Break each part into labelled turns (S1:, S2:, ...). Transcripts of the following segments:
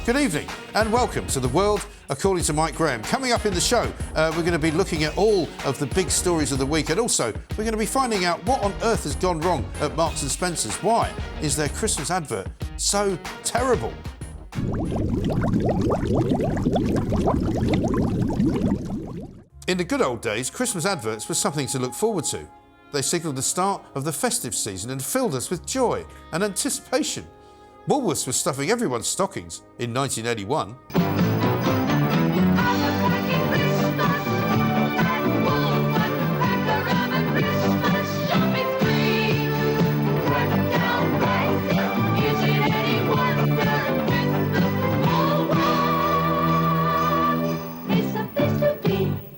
S1: Good evening and welcome to The World According to Mike Graham. Coming up in the show, we're going to be looking at all of the big stories of the week, and also we're going to be finding out what on earth has gone wrong at Marks and Spencer's. Why is their Christmas advert so terrible? In the good old days, Christmas adverts were something to look forward to. They signalled the start of the festive season and filled us with joy and anticipation. Woolworths was stuffing everyone's stockings in 1981.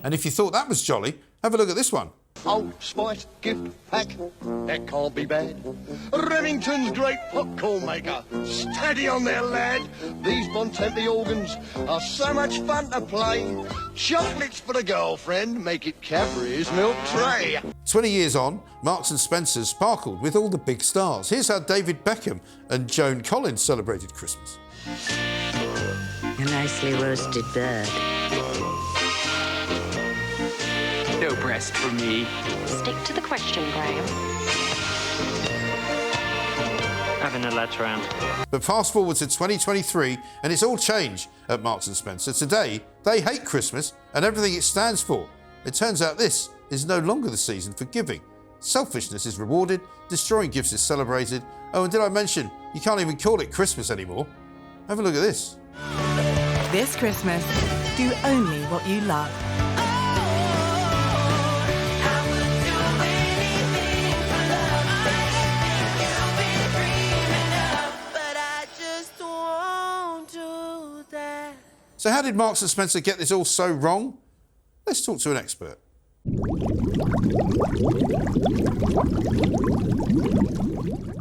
S1: And if you thought that was jolly, have a look at this one.
S2: Old Spice gift pack, that can't be bad. Remington's great popcorn maker, steady on there, lad. These Bontempi organs are so much fun to play. Chocolates for the girlfriend, make it Cadbury's milk tray.
S1: 20 years on, Marks and Spencer's sparkled with all the big stars. Here's how David Beckham and Joan Collins celebrated Christmas.
S3: A nicely roasted bird.
S4: No breast for me.
S5: Stick to the question, Graham.
S4: Having a lads round.
S1: But fast forward to 2023 and it's all changed at Marks and Spencer. Today, they hate Christmas and everything it stands for. It turns out this is no longer the season for giving. Selfishness is rewarded, destroying gifts is celebrated. Oh, and did I mention, you can't even call it Christmas anymore? Have a look at this.
S6: This Christmas, do only what you love.
S1: So how did Marks and Spencer get this all so wrong? Let's talk to an expert.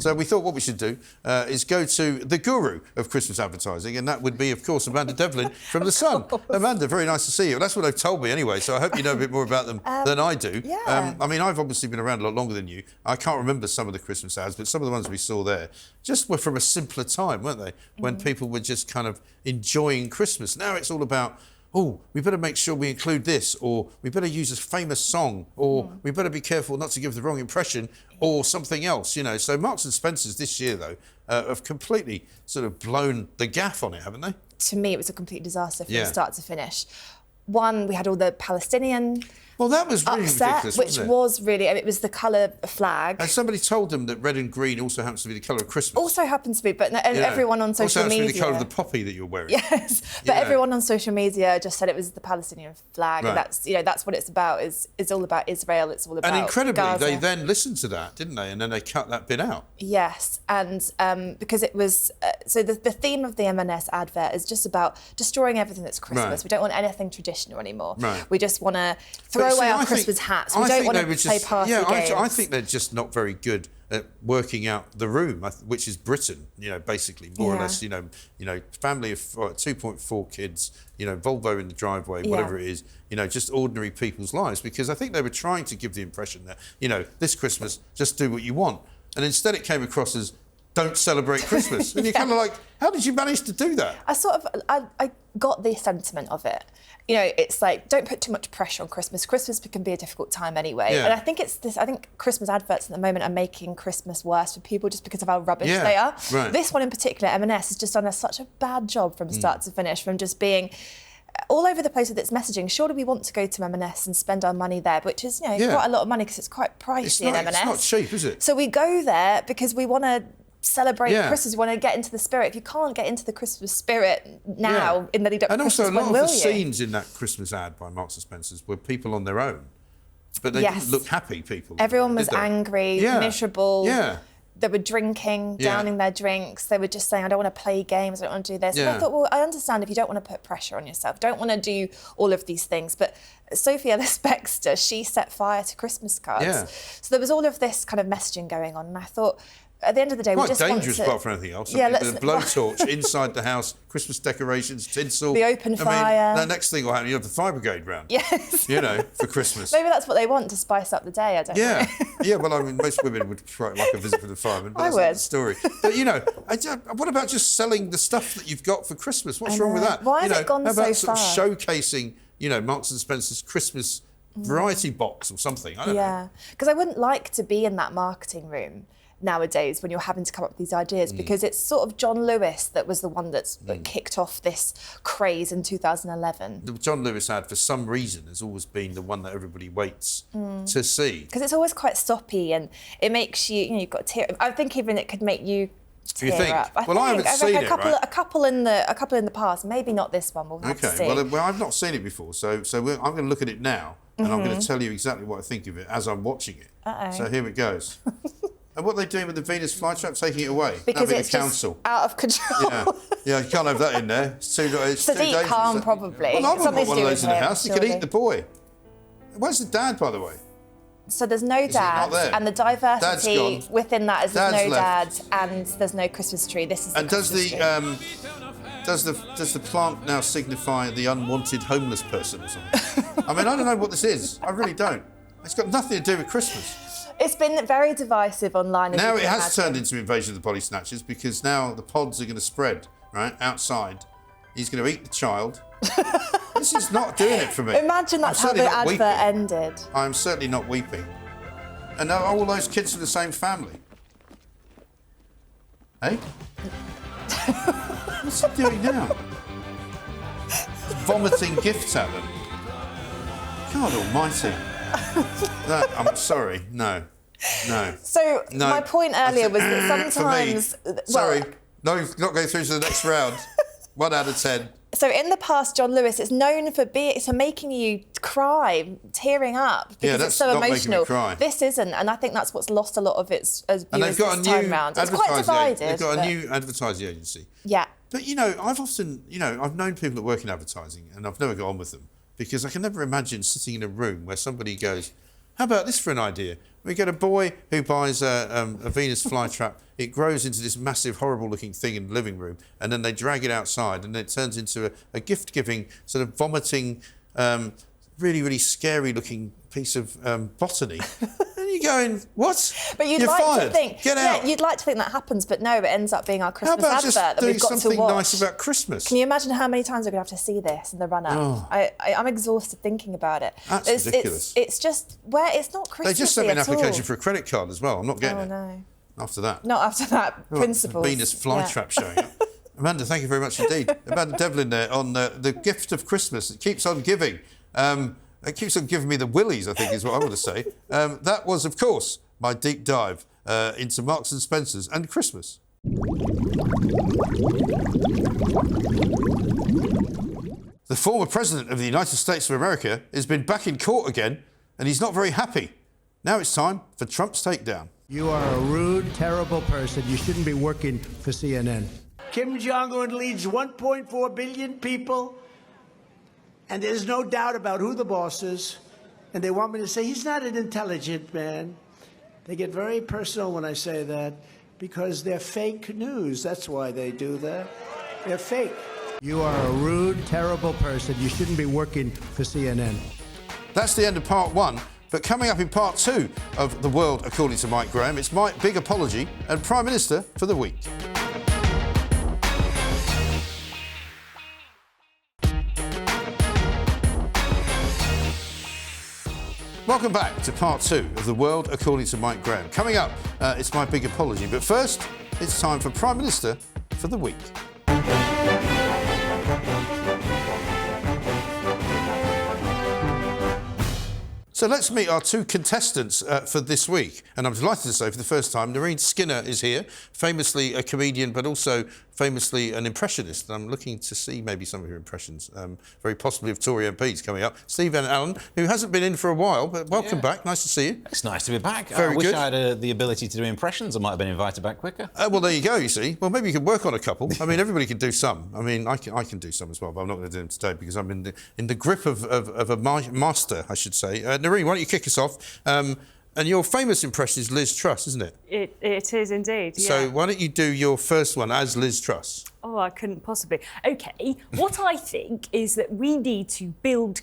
S1: So we thought what we should do is go to the guru of Christmas advertising, and that would be, of course, Amanda Devlin from The Sun. Amanda, very nice to see you. That's what they've told me anyway, so I hope you know a bit more about them than I do.
S6: Yeah.
S1: I mean, I've obviously been around a lot longer than you. I can't remember some of the Christmas ads, but some of the ones we saw there just were from a simpler time, weren't they? When people were just kind of enjoying Christmas. Now it's all about, oh, we better make sure we include this, or we better use a famous song, or we better be careful not to give the wrong impression, or something else, you know. So Marks and Spencer's this year, though, have completely sort of blown the gaff on it, haven't they?
S7: To me, it was a complete disaster from start to finish. One, we had all the Palestinian
S1: Well, that was really
S7: upset,
S1: ridiculous,
S7: which
S1: wasn't it?
S7: was really, I mean, it was the colour flag.
S1: And somebody told them that red and green also happens to be the colour of Christmas.
S7: Also happens to be, but everyone on social
S1: also
S7: media...
S1: Also happens to be the colour of the poppy that you're wearing.
S7: Yes, but everyone on social media just said it was the Palestinian flag,
S1: Right.
S7: and that's what it's about. It's all about Israel. It's all about
S1: And incredibly,
S7: Gaza.
S1: they then listened to that, didn't they? And then they cut that bit out.
S7: Yes, and because it was... so the theme of the M&S advert is just about destroying everything that's Christmas.
S1: Right.
S7: We don't want anything traditional anymore.
S1: Right.
S7: We just want to throw
S1: But
S7: away
S1: see,
S7: our
S1: I
S7: Christmas
S1: think-
S7: hats. We
S1: I
S7: don't
S1: think
S7: want
S1: they
S7: to
S1: were
S7: play
S1: just,
S7: party games.
S1: I think they're just not very good at working out the room, which is Britain, you know, basically, more or less, you know, family of 2.4 kids, you know, Volvo in the driveway, whatever it is, you know, just ordinary people's lives, because I think they were trying to give the impression that, you know, this Christmas, just do what you want. And instead it came across as, don't celebrate Christmas. And you're kind of like, how did you manage to do that?
S7: I got the sentiment of it. You know, it's like, don't put too much pressure on Christmas. Christmas can be a difficult time anyway.
S1: Yeah.
S7: And I think I think Christmas adverts at the moment are making Christmas worse for people just because of how rubbish they are.
S1: Right.
S7: This one in particular, M&S, has just done such a bad job from start to finish, from just being all over the place with its messaging. Surely we want to go to M&S and spend our money there, which is, you know, quite a lot of money because it's quite pricey in M&S.
S1: It's not cheap, is it?
S7: So we go there because we want to celebrate Christmas. You want to get into the spirit. If you can't get into the Christmas spirit now in the lead up to Christmas,
S1: and also a lot
S7: when
S1: of the
S7: will you?
S1: scenes in that Christmas ad by Marks and Spencer's were people on their own, but they didn't look happy. People.
S7: Everyone was
S1: did they?
S7: angry, miserable.
S1: Yeah.
S7: They were drinking, downing their drinks. They were just saying, I don't want to play games, I don't want to do this. And I thought, well, I understand if you don't want to put pressure on yourself, don't want to do all of these things. But Sophie Ellis-Bextor, she set fire to Christmas cards.
S1: Yeah.
S7: So there was all of this kind of messaging going on. And I thought, at the end of the day, we
S1: Quite
S7: just
S1: dangerous,
S7: want to...
S1: apart from anything else.
S7: Yeah,
S1: The blowtorch inside the house, Christmas decorations, tinsel.
S7: The open fire.
S1: The next thing will happen, you have the fire brigade round.
S7: Yes.
S1: You know, for Christmas.
S7: Maybe that's what they want to spice up the day. I don't know.
S1: Yeah. Well, I mean, most women would quite like a visit from the fireman, but
S7: I
S1: that's not
S7: would.
S1: the story. But you know, what about just selling the stuff that you've got for Christmas? What's wrong with that?
S7: Why has it gone
S1: how about
S7: so
S1: sort of
S7: far?
S1: showcasing, Marks and Spencer's Christmas variety box or something? I don't know.
S7: Yeah, because I wouldn't like to be in that marketing room nowadays when you're having to come up with these ideas, because it's sort of John Lewis that was the one that kicked off this craze in 2011.
S1: The John Lewis ad, for some reason, has always been the one that everybody waits to see.
S7: Because it's always quite soppy and it makes you, you've got to tear. I think even it could make you tear
S1: You think?
S7: up.
S1: Well, I haven't seen it, right?
S7: A couple in the past, maybe not this one. We'll have to see.
S1: Well, I've not seen it before, so I'm going to look at it now, and I'm going to tell you exactly what I think of it as I'm watching it. So here it goes. And what are they doing with the Venus flytrap? Taking it away?
S7: Because
S1: That'd be
S7: it's
S1: the council.
S7: just out of control.
S1: Yeah, you can't have that in there. It's too dangerous.
S7: Sadiq Khan, probably.
S1: Well, I wouldn't
S7: Something
S1: want one
S7: to
S1: of
S7: do
S1: those in
S7: with
S1: the
S7: him,
S1: house. You could
S7: surely.
S1: eat the boy. Where's the dad, by the way?
S7: So there's no
S1: Is he not
S7: dad,
S1: there?
S7: and the
S1: Dad's
S7: diversity
S1: gone.
S7: within that is there's
S1: Dad's
S7: no
S1: left.
S7: dad and there's no Christmas tree. This is
S1: And
S7: the
S1: does the plant now signify the unwanted homeless person or something? I mean, I don't know what this is. I really don't. It's got nothing to do with Christmas.
S7: It's been very divisive online.
S1: Now it has turned into Invasion of the Body Snatchers, because now the pods are going to spread, right, outside. He's going to eat the child. This is not doing it for me.
S7: Imagine that's
S1: I'm
S7: how
S1: certainly
S7: the
S1: not
S7: advert
S1: weeping.
S7: ended.
S1: I'm certainly not weeping. And are all those kids from the same family? Hey? What's he doing now? He's vomiting gifts at them. God almighty. I'm sorry. No.
S7: So my point earlier was that sometimes...
S1: Sorry. No, not going through to the next round. 1 out of 10.
S7: So in the past, John Lewis, it's known for making you cry, tearing up, because
S1: that's
S7: it's so
S1: not making me
S7: emotional.
S1: cry.
S7: This isn't, and I think that's what's lost a lot of its viewers
S1: And they've got a
S7: this
S1: new
S7: time round. It's quite divided.
S1: They've got a
S7: but-
S1: new advertising agency.
S7: Yeah.
S1: But, I've often, I've known people that work in advertising, and I've never got on with them, because I can never imagine sitting in a room where somebody goes, how about this for an idea? We get a boy who buys a Venus flytrap. It grows into this massive, horrible-looking thing in the living room, and then they drag it outside, and it turns into a gift-giving, sort of vomiting, really, really scary-looking piece of botany. And you're going, what?
S7: But you'd
S1: You're
S7: like
S1: fired.
S7: to think,
S1: Get out.
S7: you'd like to think that happens, but no, it ends up being our
S1: How
S7: Christmas
S1: about
S7: advert
S1: just
S7: that
S1: doing
S7: we've got to
S1: something
S7: watch.
S1: nice about Christmas?
S7: Can you imagine how many times we're going to have to see this in the run-up?
S1: Oh.
S7: I'm exhausted thinking about it.
S1: That's ridiculous.
S7: It's just it's not Christmasy
S1: They just sent me an
S7: at all.
S1: application for a credit card as well. I'm not getting
S7: Oh
S1: it.
S7: No.
S1: After that.
S7: Not after that. Principles.
S1: Venus flytrap showing up. Amanda, thank you very much indeed. Amanda Devlin there on the gift of Christmas. It keeps on giving. It keeps on giving me the willies, I think is what I want to say. That was, of course, my deep dive into Marks and Spencer's and Christmas. The former president of the United States of America has been back in court again, and he's not very happy. Now it's time for Trump's takedown.
S8: You are a rude, terrible person. You shouldn't be working for CNN. Kim Jong-un leads 1.4 billion people, and there's no doubt about who the boss is. And they want me to say he's not an intelligent man. They get very personal when I say that, because they're fake news. That's why they do that. They're fake. You are a rude, terrible person. You shouldn't be working for CNN.
S1: That's the end of part 1. But coming up in part 2 of The World According to Mike Graham, it's my big apology and Prime Minister for the week. Welcome back to part 2 of The World According to Mike Graham. Coming up, it's my big apology. But first, it's time for Prime Minister for the week. So let's meet our 2 contestants for this week. And I'm delighted to say for the first time, Noreen Skinner is here, famously a comedian, but also famously an impressionist. And I'm looking to see maybe some of your impressions, very possibly of Tory MPs coming up. Stephen Allen, who hasn't been in for a while, but welcome back. Nice to see you.
S9: It's nice to be back.
S1: Very
S9: I wish
S1: good.
S9: I had the ability to do impressions. I might have been invited back quicker.
S1: Well, there you go, you see. Well, maybe you could work on a couple. I mean, everybody can do some. I mean, I can do some as well, but I'm not going to do them today because I'm in the grip of a master, I should say. Noreen, why don't you kick us off? And your famous impression is Liz Truss, isn't it?
S10: It is indeed, yeah.
S1: So why don't you do your first one as Liz Truss?
S10: Oh, I couldn't possibly. OK, what I think is that we need to build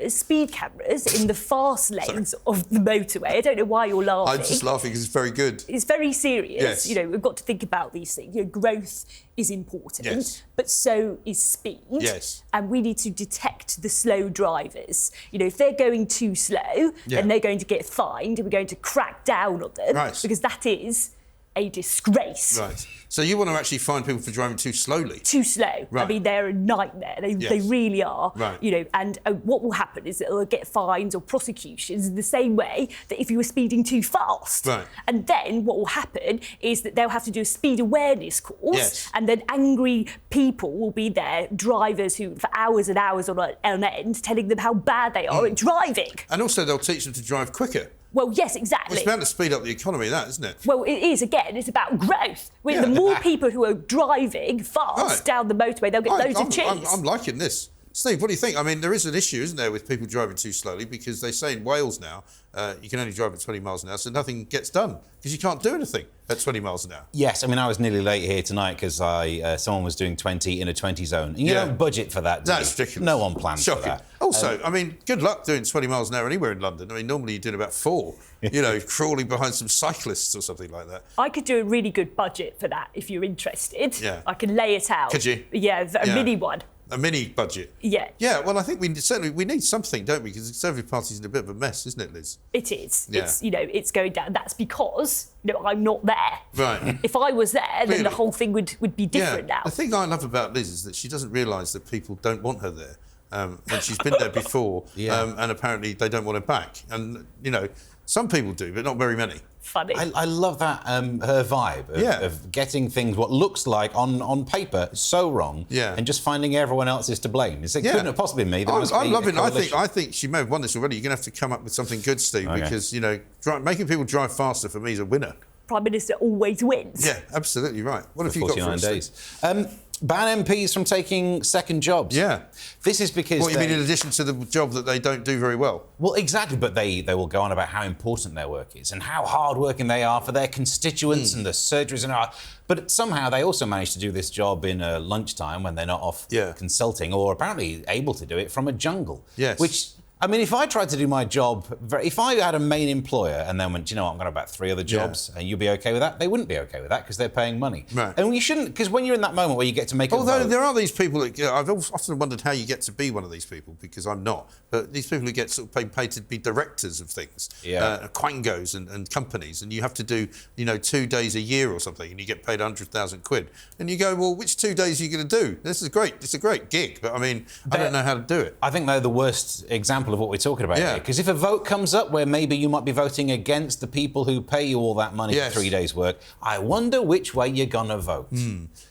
S10: speed cameras in the fast lanes of the motorway. I don't know why you're laughing.
S1: I'm just laughing because it's very good.
S10: It's very serious.
S1: Yes.
S10: You know, we've got to think about these things. You know, growth is important,
S1: yes.
S10: but so is speed.
S1: Yes.
S10: And we need to detect the slow drivers. You know, if they're going too slow, then they're going to get fined, and we're going to crack down on them, because that is a disgrace.
S1: Right. So you want to actually find people for driving too slowly?
S10: Too slow.
S1: Right.
S10: I mean, they're a nightmare. They really are.
S1: Right.
S10: You know, and what will happen is that they'll get fines or prosecutions in the same way that if you were speeding too fast.
S1: Right.
S10: And then what will happen is that they'll have to do a speed awareness course, and then angry people will be there, drivers who, for hours and hours on end, telling them how bad they are at driving.
S1: And also they'll teach them to drive quicker.
S10: Well, yes, exactly.
S1: It's bound to speed up the economy, that, isn't it?
S10: Well, it is, again, it's about growth. The more people who are driving fast down the motorway, they'll get loads of cheese.
S1: I'm liking this. Steve, what do you think? I mean, there is an issue, isn't there, with people driving too slowly, because they say in Wales now you can only drive at 20 miles an hour, so nothing gets done because you can't do anything at 20 miles an hour.
S9: Yes, I mean, I was nearly late here tonight because someone was doing 20 in a 20 zone. And you don't budget for that, do you?
S1: That's ridiculous.
S9: No one plans for that.
S1: Also, I mean, good luck doing 20 miles an hour anywhere in London. I mean, normally you're doing about 4, you know, crawling behind some cyclists or something like that.
S10: I could do a really good budget for that if you're interested.
S1: Yeah.
S10: I can lay it out.
S1: Could you?
S10: Yeah, a mini one.
S1: A mini budget?
S10: Yeah.
S1: Yeah, well, I think we need something, don't we? Because the Conservative Party's in a bit of a mess, isn't it, Liz?
S10: It is.
S1: Yeah.
S10: It's, you know, it's going down. That's because, you know, I'm not there.
S1: Right.
S10: If I was there, then the whole thing would be different now.
S1: The thing I love about Liz is that she doesn't realise that people don't want her there. And she's been there before, and apparently they don't want her back. And, you know, some people do, but not very many.
S10: Funny.
S9: I love that, her vibe of getting things, what looks like on paper, so wrong, and just finding everyone else is to blame. It couldn't have possibly been me.
S1: I'm loving it. I think she may have won this already. You're going to have to come up with something good, Steve, because, you know, making people drive faster for me is a winner.
S10: Prime Minister always wins.
S1: Yeah, absolutely right. What have you got for
S9: 49 days? Ban MPs from taking second jobs.
S1: Yeah.
S9: This is because...
S1: What, you mean in addition to the job that they don't do very well?
S9: Well, exactly, but they will go on about how important their work is and how hard-working they are for their constituents and the surgeries and all. But somehow they also manage to do this job in lunchtime when they're not off consulting, or apparently able to do it from a jungle.
S1: Yes.
S9: Which... I mean, if I tried to do my job, if I had a main employer and then went, you know what, I'm going to have about 3 other jobs and you'll be OK with that, they wouldn't be OK with that because they're paying money.
S1: Right.
S9: And you shouldn't, because when you're in that moment where you get to make a vote...
S1: there are these people that... I've often wondered how you get to be one of these people, because I'm not. But these people who get sort of paid to be directors of things, quangos and companies, and you have to do, you know, 2 days a year or something, and you get paid 100,000 quid. And you go, well, which 2 days are you going to do? This is great. It's a great gig, but I mean, I don't know how to do it.
S9: I think they're the worst example of what we're talking about. Because if a vote comes up where maybe you might be voting against the people who pay you all that money for 3 days' work, I wonder which way you're going to vote.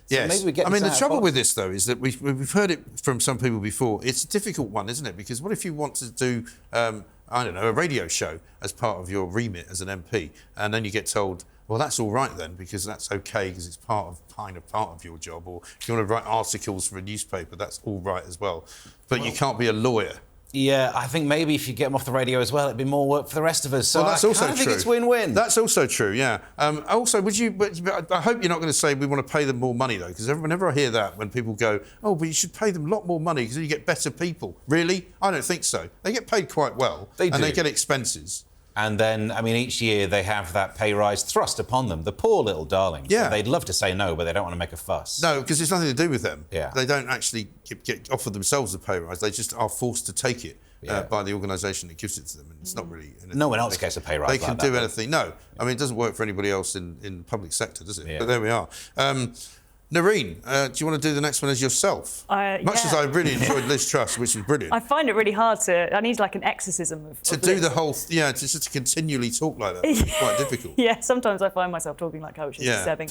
S1: Yes.
S9: Maybe we get
S1: I mean, the trouble with this, though, is that we've heard it from some people before. It's a difficult one, isn't it? Because what if you want to do, I don't know, a radio show as part of your remit as an MP, and then you get told, well, that's all right then, because that's OK, because it's part of your job. Or if you want to write articles for a newspaper, that's all right as well. But you can't be a lawyer.
S9: Yeah, I think maybe if you get them off the radio as well, it'd be more work for the rest of us. So
S1: well, that's also true.
S9: I think it's win-win.
S1: That's also true, yeah. Also, but I hope you're not going to say we want to pay them more money, though, because whenever I hear that, when people go, oh, but you should pay them a lot more money because then you get better people. Really? I don't think so. They get paid quite well.
S9: They do.
S1: And they get expenses.
S9: And then, I mean, each year they have that pay rise thrust upon them. The poor little darlings.
S1: Yeah.
S9: They'd love to say no, but they don't want to make a fuss.
S1: No, because it's nothing to do with them.
S9: Yeah.
S1: They don't actually get offered themselves a pay rise. They just are forced to take it by the organisation that gives it to them. And it's not really...
S9: No one else gets a pay rise
S1: They can
S9: like that,
S1: do anything. No. I mean, it doesn't work for anybody else in the public sector, does it?
S9: Yeah.
S1: But there we are. Noreen, do you want to do the next one as yourself? Much as I really enjoyed Liz Truss, which was brilliant.
S10: I find it really hard to... I need like an exorcism of
S1: do
S10: Liz.
S1: the whole... to continually talk like that. It's quite difficult.
S10: Yeah, sometimes I find myself talking like her, which is disturbing.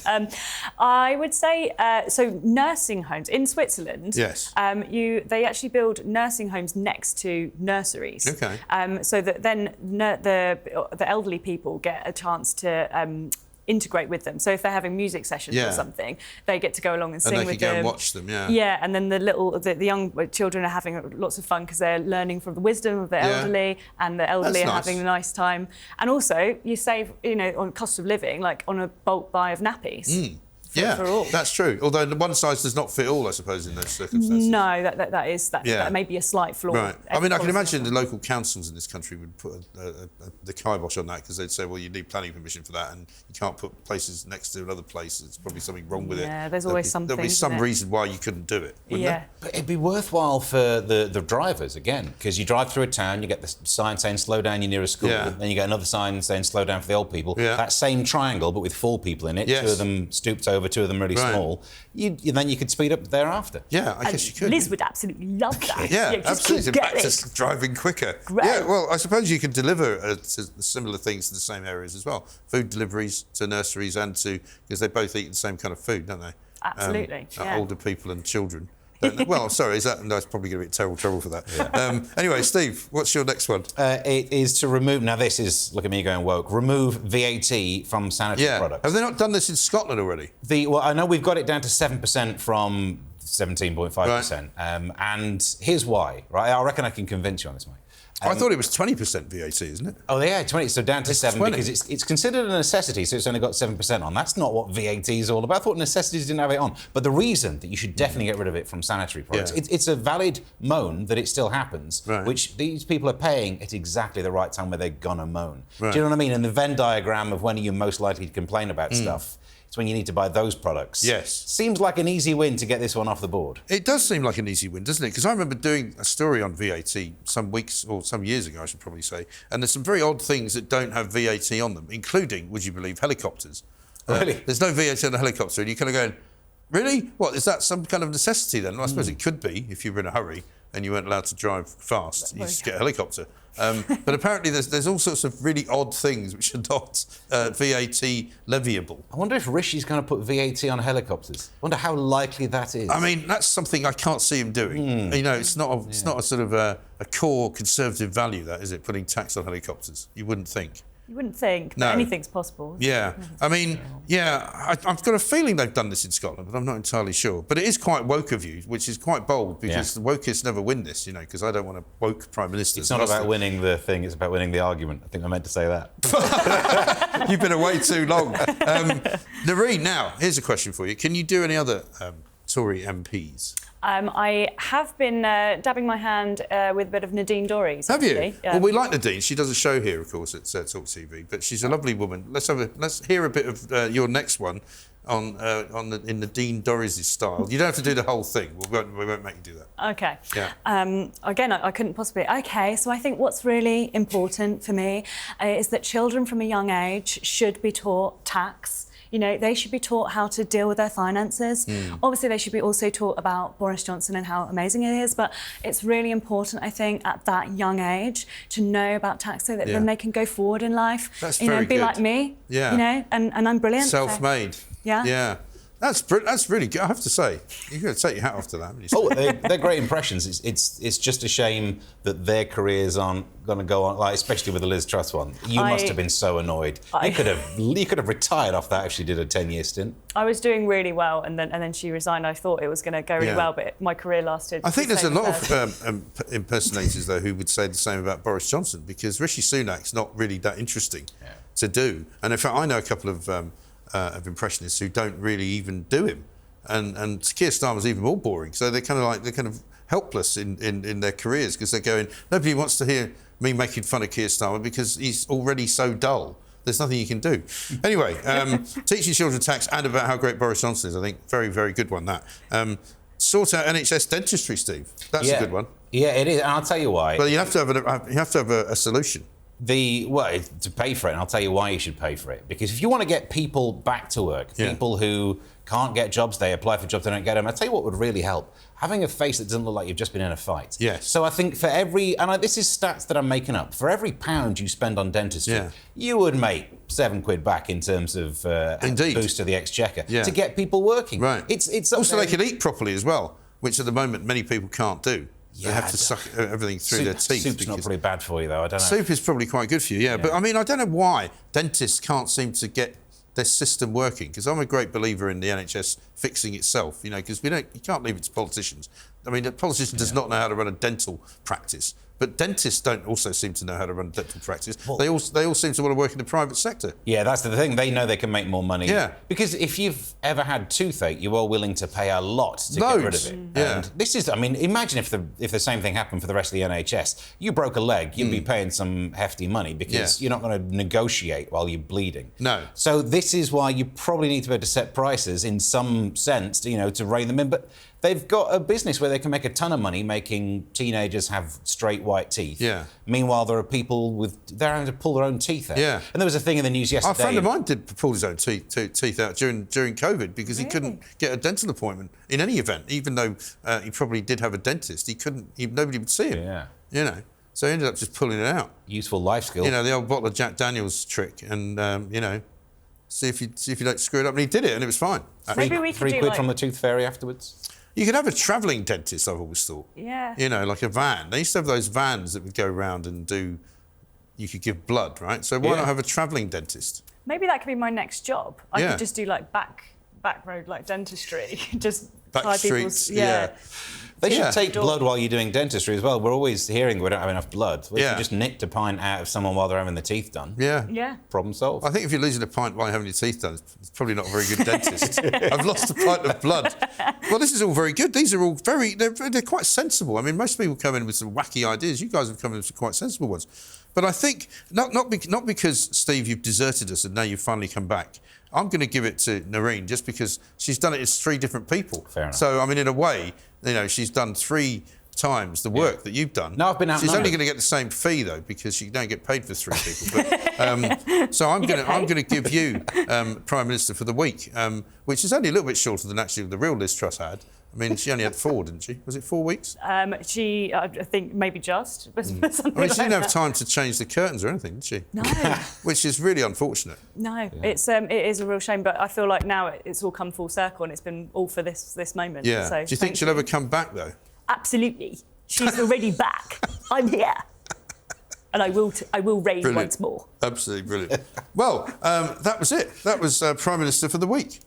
S10: I would say, so nursing homes in Switzerland, they actually build nursing homes next to nurseries.
S1: Okay.
S10: So that then the elderly people get a chance to integrate with them. So if they're having music sessions or something, they get to go along and sing with them.
S1: And they can go and watch them,
S10: Yeah, and then the young children are having lots of fun because they're learning from the wisdom of the elderly, and the elderly are having a nice time. And also, you save, on cost of living, like on a bulk buy of nappies. For all.
S1: That's true. Although one size does not fit all, I suppose, in those circumstances.
S10: No, that may be a slight flaw.
S1: Right. I mean, I can imagine the local councils in this country would put the kibosh on that because they'd say, well, you need planning permission for that, and you can't put places next to another place. There's probably something wrong with it.
S10: Yeah, there's always something.
S1: There'll be some reason why you couldn't do it, wouldn't there?
S9: But it'd be worthwhile for the drivers, again, because you drive through a town, you get the sign saying slow down, you're near a school, then you get another sign saying slow down for the old people. That same triangle, but with 4 people in it, 2 of them stooped over, 2 of them really small. Then you could speed up thereafter.
S1: Yeah, I guess you could.
S10: Liz would absolutely love that.
S1: Yeah, absolutely. Back to driving quicker.
S10: Great.
S1: Yeah, well, I suppose you can deliver to similar things to the same areas as well. Food deliveries to nurseries and because they both eat the same kind of food, don't they?
S10: Absolutely.
S1: Older people and children. Well, sorry, that's probably going to be terrible trouble for that. Yeah. Anyway, Steve, what's your next one?
S9: It is to remove, now this is, look at me going woke, remove VAT from sanitary products.
S1: Have they not done this in Scotland already?
S9: Well, I know we've got it down to 7% from 17.5%. And here's why, right? I reckon I can convince you on this, mate.
S1: I thought it was 20% VAT, isn't it?
S9: Oh, yeah, 20. So down to 7
S1: 20.
S9: because it's considered a necessity, so it's only got 7% on. That's not what VAT is all about. I thought necessities didn't have it on. But the reason that you should definitely get rid of it from sanitary products, it's a valid moan that it still happens, which these people are paying at exactly the right time where they're gonna moan. Do you know what I mean? And the Venn diagram of when are you most likely to complain about stuff, it's when you need to buy those products.
S1: Yes.
S9: Seems like an easy win to get this one off the board.
S1: It does seem like an easy win, doesn't it? Because I remember doing a story on VAT some weeks or some years ago, I should probably say, and there's some very odd things that don't have VAT on them, including, would you believe, helicopters.
S9: Really?
S1: There's no VAT on a helicopter, and you're kind of going, really? What, is that some kind of necessity then? Well, I suppose it could be if you were in a hurry and you weren't allowed to drive fast. You just get a helicopter. But apparently there's all sorts of really odd things which are not VAT leviable.
S9: I wonder if Rishi's going to put VAT on helicopters. I wonder how likely that is.
S1: I mean, that's something I can't see him doing. It's not a sort of a core conservative value, that, is it, putting tax on helicopters? You wouldn't think.
S10: You wouldn't think, but anything's possible.
S1: Yeah, I mean, I've got a feeling they've done this in Scotland, but I'm not entirely sure. But it is quite woke of you, which is quite bold, because the wokists never win this, because I don't want a woke Prime Minister.
S9: It's not about winning the thing, it's about winning the argument. I think I meant to say that.
S1: You've been away too long. Noreen, now, here's a question for you. Can you do any other Tory MPs?
S10: I have been dabbing my hand with a bit of Nadine Dorries.
S1: Have
S10: actually.
S1: you? Well, we like Nadine. She does a show here, of course, at TalkTV. But she's a lovely woman. Let's hear a bit of your next one in Nadine Dorries' style. You don't have to do the whole thing. We won't make you do that.
S10: Okay.
S1: Yeah.
S10: Again, I couldn't possibly. Okay, so I think what's really important for me is that children from a young age should be taught tax. They should be taught how to deal with their finances. Obviously, they should be also taught about Boris Johnson and how amazing it is, but it's really important, I think, at that young age to know about tax so that then they can go forward in life.
S1: That's very
S10: be
S1: good.
S10: like me, and I'm brilliant.
S1: Self-made.
S10: So, yeah.
S1: Yeah. That's really good, I have to say. You've got to take your hat off to that.
S9: Oh, they're great impressions. It's just a shame that their careers aren't going to go on, like especially with the Liz Truss one. You must have been so annoyed. You could have retired off that if she did a 10-year stint.
S10: I was doing really well, and then she resigned. I thought it was going to go really well, but my career lasted.
S1: I think there's a lot of impersonators though who would say the same about Boris Johnson, because Rishi Sunak's not really that interesting to do. And in fact, I know a couple of impressionists who don't really even do him, and Keir Starmer's even more boring. So they're kind of helpless in their careers, because they're going, nobody wants to hear me making fun of Keir Starmer because he's already so dull. There's nothing you can do. Anyway, teaching children tax and about how great Boris Johnson is, I think, very, very good one, that. Sort out NHS dentistry, Steve. That's a good one.
S9: Yeah, it is, and I'll tell you why.
S1: But you have to have a solution.
S9: To pay for it, and I'll tell you why you should pay for it. Because if you want to get people back to work, people who can't get jobs, they apply for jobs, they don't get them. I'll tell you what would really help. Having a face that doesn't look like you've just been in a fight.
S1: Yes.
S9: So I think for every, this is stats that I'm making up, for every £1 you spend on dentistry, you would make £7 back in terms of boost to the exchequer to get people working.
S1: Right.
S9: It's
S1: also they can eat properly as well, which at the moment many people can't do.
S9: Yeah,
S1: they have to suck everything through their teeth.
S9: Soup's not probably bad for you, though. I don't know.
S1: Soup is probably quite good for you, yeah. But I mean, I don't know why dentists can't seem to get their system working. Because I'm a great believer in the NHS fixing itself, you know, because you can't leave it to politicians. I mean, a politician does not know how to run a dental practice. But dentists don't also seem to know how to run dental practice.
S9: Well,
S1: they all seem to want to work in the private sector.
S9: Yeah, that's the thing. They know they can make more money.
S1: Yeah.
S9: Because if you've ever had toothache, you are willing to pay a lot to get rid of it.
S1: Yeah.
S9: And this is, I mean, imagine if the same thing happened for the rest of the NHS. You broke a leg, you'd be paying some hefty money because you're not going to negotiate while you're bleeding.
S1: No.
S9: So this is why you probably need to be able to set prices in some sense, to rein them in. But they've got a business where they can make a ton of money making teenagers have straight white teeth.
S1: Yeah.
S9: Meanwhile, there are people they're having to pull their own teeth out.
S1: Yeah.
S9: And there was a thing in the news yesterday.
S1: A friend of mine did pull his own teeth out during COVID because he couldn't get a dental appointment in any event, even though he probably did have a dentist. Nobody would see him.
S9: Yeah.
S1: You know. So he ended up just pulling it out.
S9: Useful life skill.
S1: You know, the old bottle of Jack Daniels trick, and see if you don't screw it up. And he did it, and it was fine.
S10: Maybe we could
S9: Three
S10: do
S9: quid
S10: like...
S9: from the tooth fairy afterwards.
S1: You could have a travelling dentist, I've always thought.
S10: Yeah.
S1: You know, like a van. They used to have those vans that would go around and you could give blood, right? So why not have a travelling dentist?
S10: Maybe that could be my next job. I
S1: Yeah.
S10: could just do like back road like dentistry. Just
S1: Back
S10: try
S1: streets,
S10: people's
S9: They should
S1: Yeah.
S9: take blood while you're doing dentistry as well. We're always hearing we don't have enough blood. We
S1: Yeah.
S9: should just nick a pint out of someone while they're having their teeth done.
S1: Yeah.
S10: Yeah.
S9: Problem solved.
S1: I think if you're losing a pint while you're having your teeth done, it's probably not a very good dentist. I've lost a pint of blood. Well, this is all very good. These are all they're quite sensible. I mean, most people come in with some wacky ideas. You guys have come in with some quite sensible ones. But I think, not because, Steve, you've deserted us and now you've finally come back. I'm going to give it to Noreen just because she's done it as 3 different people.
S9: Fair enough.
S1: So, I mean, in a way, she's done 3 times the work that you've done.
S9: No, I've been
S1: She's only
S9: outnumbered.
S1: going to get the same fee though because you don't get paid for 3 people. But, so I'm going to give you Prime Minister for the week, which is only a little bit shorter than actually the real Liz Truss had. I mean, she only had 4, didn't she? Was it 4 weeks?
S10: She, I think, maybe just. Something
S1: I mean, she didn't have
S10: that.
S1: time to change the curtains or anything, did she?
S10: No.
S1: Which is really unfortunate.
S10: No, it is a real shame, but I feel like now it's all come full circle and it's been all for this moment.
S1: Yeah.
S10: So,
S1: Do you think she'll ever come back though?
S10: Absolutely. She's already back. I'm here. And I will reign
S1: Brilliant.
S10: once more.
S1: Absolutely brilliant. Well, that was it. That was Prime Minister for the week.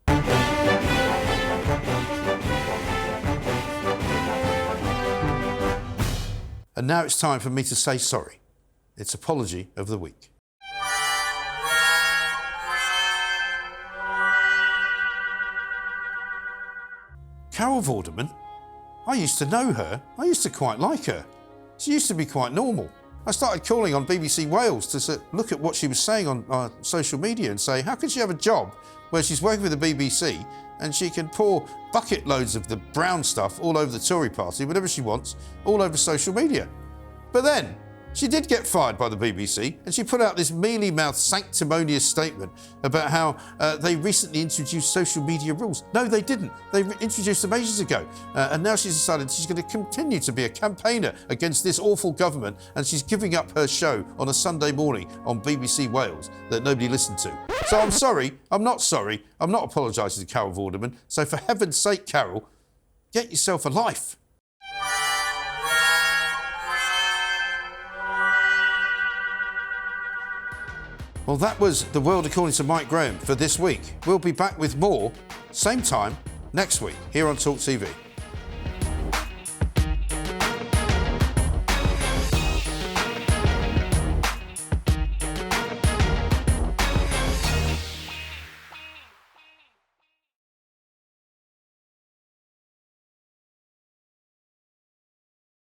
S1: And now it's time for me to say sorry. It's Apology of the Week. Carol Vorderman? I used to know her. I used to quite like her. She used to be quite normal. I started calling on BBC Wales to look at what she was saying on social media and say, how can she have a job where she's working with the BBC and she can pour bucket loads of the brown stuff all over the Tory party, whatever she wants, all over social media. But then, she did get fired by the BBC and she put out this mealy-mouthed, sanctimonious statement about how they recently introduced social media rules. No, they didn't. They introduced them ages ago. And now she's decided she's going to continue to be a campaigner against this awful government and she's giving up her show on a Sunday morning on BBC Wales that nobody listened to. So I'm sorry. I'm not sorry. I'm not apologising to Carol Vorderman. So for heaven's sake, Carol, get yourself a life. Well, that was The World According to Mike Graham for this week. We'll be back with more, same time, next week, here on TalkTV.